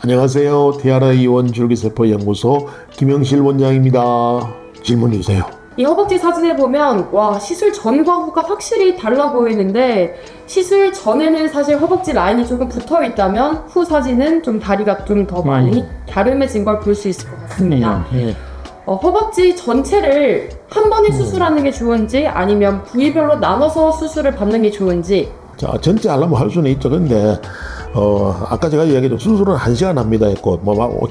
안녕하세요. TRI 원줄기세포연구소 김영실 원장입니다. 질문 주세요. 이 허벅지 사진을 보면 와, 시술 전과 후가 확실히 달라 보이는데, 시술 전에는 사실 허벅지 라인이 조금 붙어 있다면 후 사진은 좀 다리가 좀 더 많이 갸름해진 걸 볼 수 있을 것 같습니다. 허벅지 전체를 한 번에 수술하는 게 좋은지 아니면 부위별로 나눠서 수술을 받는 게 좋은지. 자, 전체 하려면 할 수는 있죠. 근데 아까 제가 이야기했죠. 수술은 1시간 합니다 했고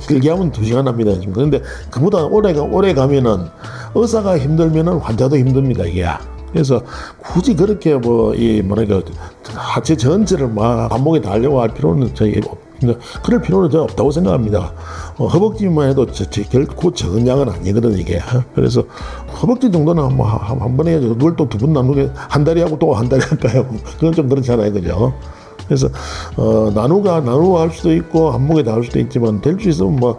길게 하면 2시간 합니다 했습니다. 근데 그보다 오래 가면은 의사가 힘들면은 환자도 힘듭니다 이게. 그래서 굳이 그렇게 하체 전체를 막 반복에 다 하려고 할 필요는 그럴 필요는 저 없다고 생각합니다. 허벅지만 해도 결코 적은 양은 아니거든 이게. 그래서 허벅지 정도는 한 번에 그걸 또 2번 나누게 한 다리 하고 또 한 다리 할까요? 그건 좀 그렇잖아요, 그죠? 그래서 나누고 할 수도 있고 한목에 다 할 수도 있지만 될 수 있으면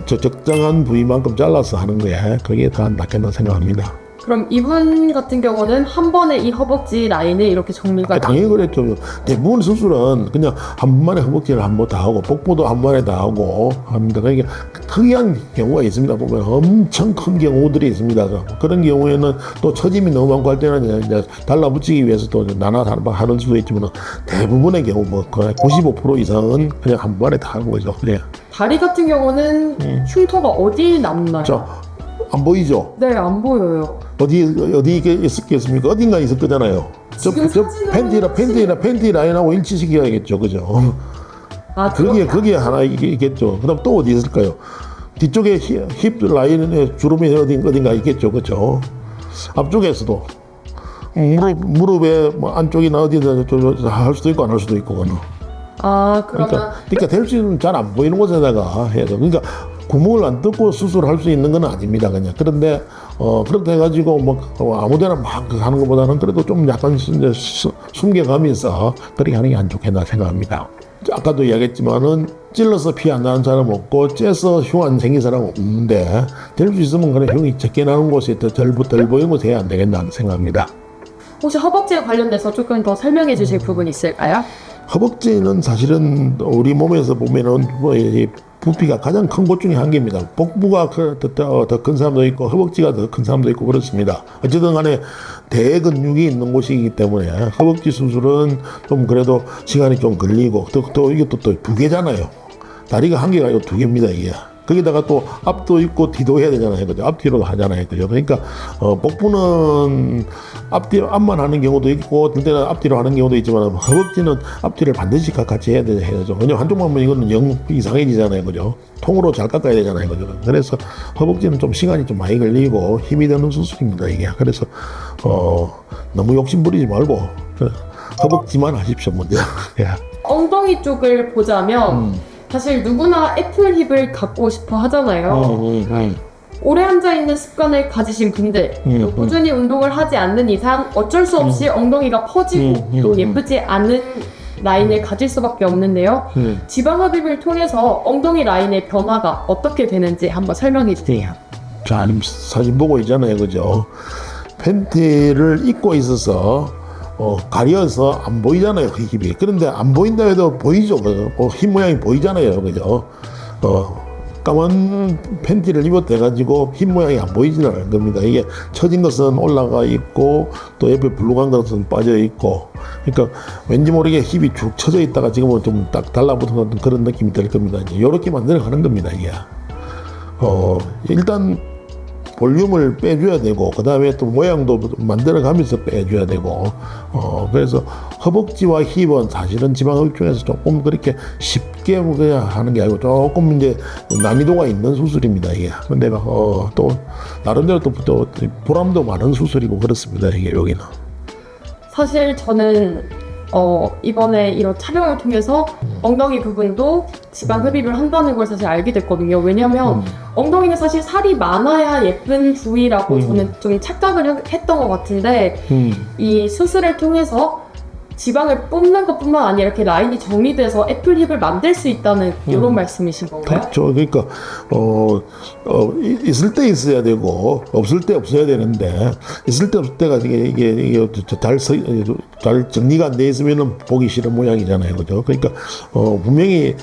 적정한 부위만큼 잘라서 하는 거야. 그게 더 낫겠다 생각합니다. 그럼 이분 같은 경우는 한 번에 이 허벅지 라인을 이렇게 정리가 당연히 그랬죠. 대부분 수술은 그냥 한 번에 허벅지를 한 번 다 하고 복부도 한 번에 다 하고 합니다. 그러니까 특이한 경우가 있습니다. 보면 엄청 큰 경우들이 있습니다. 그런 경우에는 또 처짐이 너무 많고 할 때는 이제 달라붙이기 위해서 또 나눠서 하는 수도 있지만 대부분의 경우 95% 이상은 그냥 한 번에 다 하는 거죠. 그래. 다리 같은 경우는 흉터가 어디 남나요? 자, 안 보이죠? 네, 안 보여요. 어디 있었겠습니까? 어딘가 있을 거잖아요. 저 팬티 라인하고 일치시켜야겠죠, 그죠? 거기에 하나 있겠죠. 그다음 또 어디 있을까요? 뒤쪽에 힙 라인에 주름이 어딘가 있겠죠, 그죠? 앞쪽에서도 무릎에 안쪽이나 어디다 할 수도 있고 안 할 수도 있고 그거는. 그러니까 될 수 있는 잘 안 보이는 곳에다가 해서 그러니까 구멍을 안 뚫고 수술할 수 있는 건 아닙니다, 그냥. 그런데 그렇게 해가지고 아무데나 막 하는 것보다는 그래도 좀 약간 숨겨가면서 그렇게 하는 게 안 좋겠다 생각합니다. 아까도 이야기했지만은 찔러서 피 안 나는 사람 없고 째서 흉 안 생긴 사람 없는데 될 수 있으면 그냥 흉이 적게 나는 곳에 덜 보이는 곳에 해야 안 되겠나 생각합니다. 혹시 허벅지에 관련돼서 조금 더 설명해 주실 부분이 있을까요? 허벅지는 사실은 우리 몸에서 보면은 부피가 가장 큰 곳 중에 한 개입니다. 복부가 더 큰 사람도 있고 허벅지가 더 큰 사람도 있고 그렇습니다. 어쨌든 간에 대근육이 있는 곳이기 때문에 허벅지 수술은 좀 그래도 시간이 좀 걸리고 또 이게 또 두 개잖아요. 다리가 한 개가 아니고 2개입니다 이게. 거기다가 또 앞도 있고 뒤도 해야 되잖아요, 그죠? 앞뒤로 하잖아요, 그죠? 그러니까 복부는 앞만 하는 경우도 있고, 들 때는 앞뒤로 하는 경우도 있지만 허벅지는 앞뒤를 반드시 같이 해야 되죠. 왜냐면 한쪽만 하면 이거는 영 이상해지잖아요, 그죠? 통으로 잘 깎아야 되잖아요, 그죠? 그래서 허벅지는 좀 시간이 좀 많이 걸리고 힘이 드는 수술입니다, 이게. 그래서 너무 욕심 부리지 말고 허벅지만 하십시오, 먼저. 엉덩이 쪽을 보자면. 사실 누구나 애플 힙을 갖고 싶어 하잖아요. 오래 앉아있는 습관을 가지신 분들, 또 꾸준히 운동을 하지 않는 이상 어쩔 수 없이 엉덩이가 퍼지고 또 예쁘지 않은 라인을 가질 수밖에 없는데요. 지방 흡입을 통해서 엉덩이 라인의 변화가 어떻게 되는지 한번 설명해 주세요. 자, 사진 보고 있잖아요, 그죠? 팬티를 입고 있어서 가려서 안 보이잖아요, 그 힙이. 그런데 안 보인다 해도 보이죠, 힙 모양이 보이잖아요, 그죠? 까만 팬티를 입었대가지고 힙 모양이 안 보이지는 않는 겁니다. 이게 처진 것은 올라가 있고 또 옆에 블루간 것은 빠져 있고, 그러니까 왠지 모르게 힙이 쭉 쳐져 있다가 지금은 좀 딱 달라붙은 그런 느낌이 들 겁니다. 이제 이렇게 만들어 가는 겁니다, 이게. 일단 볼륨을 빼줘야 되고 그 다음에 또 모양도 만들어가면서 빼줘야 되고 그래서 허벅지와 힙은 사실은 지방흡입 중에서 조금 그렇게 쉽게 그냥 하는 게 아니고 조금 이제 난이도가 있는 수술입니다, 이게. 근데 또 나름대로 또 보람도 많은 수술이고 그렇습니다, 이게 여기는. 사실 저는 이번에 이런 촬영을 통해서 엉덩이 부분도 지방 흡입을 한다는 걸 사실 알게 됐거든요. 왜냐면 엉덩이는 사실 살이 많아야 예쁜 부위라고 저는 좀 착각을 했던 것 같은데 이 수술을 통해서 지방을 뽑는 것뿐만 아니라 이렇게 라인이 정리돼서 애플 힙을 만들 수 있다는 이런 말씀이신 건가요? 그렇죠. 그러니까 있을 때 있어야 되고 없을 때 없어야 되는데 있을 때 없을 때가 이게 잘 정리가 안 돼 있으면은 보기 싫은 모양이잖아요, 그죠? 그러니까 분명히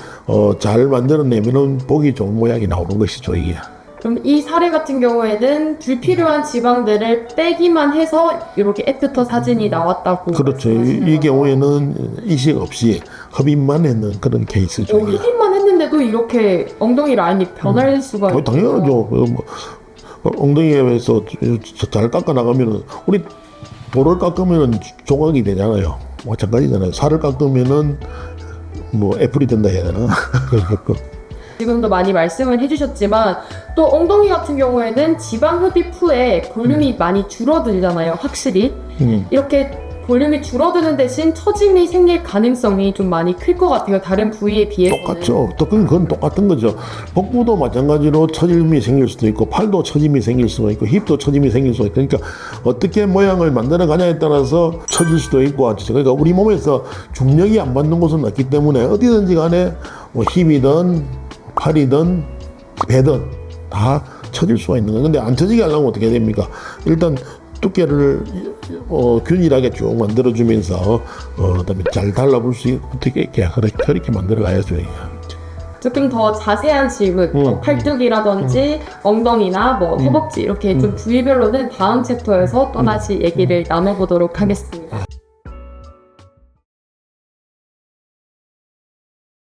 잘 만들어내면은 보기 좋은 모양이 나오는 것이죠, 이게. 그럼 이 사례 같은 경우에는 불필요한 지방들을 빼기만 해서 이렇게 애프터 사진이 나왔다고. 그렇죠. 이 경우에는 이식 없이 흡입만 했는 그런 케이스죠. 흡입만 했는데도 이렇게 엉덩이 라인이 변할 수가 있어요. 당연하죠. 엉덩이에서 잘 깎아 나가면은 우리 볼을 깎으면은 조각이 되잖아요. 마찬가지잖아요. 살을 깎으면은 뭐 애플이 된다 해야 되나? 지금도 많이 말씀을 해주셨지만 또 엉덩이 같은 경우에는 지방 흡입 후에 볼륨이 많이 줄어들잖아요, 확실히. 이렇게 볼륨이 줄어드는 대신 처짐이 생길 가능성이 좀 많이 클 것 같아요, 다른 부위에 비해서. 똑같죠. 그건 똑같은 거죠. 복부도 마찬가지로 처짐이 생길 수도 있고 팔도 처짐이 생길 수가 있고 힙도 처짐이 생길 수가 있고 그러니까 어떻게 모양을 만들어 가냐에 따라서 처질 수도 있고 그러니까 우리 몸에서 중력이 안 받는 곳은 없기 때문에 어디든지 간에 뭐 힙이든 팔이든 배든 다 처질 수가 있는 거예요. 근데 안 처지게 하려면 어떻게 됩니까? 일단 두께를 균일하게 쭉 만들어주면서 그다음에 잘 달라붙을 수 있게 그렇게 만들어 가야죠. 조금 더 자세한 질문, 팔뚝이라든지 엉덩이나 뭐 허벅지 이렇게 좀 부위별로는 다음 챕터에서 또다시 얘기를 나눠보도록 하겠습니다.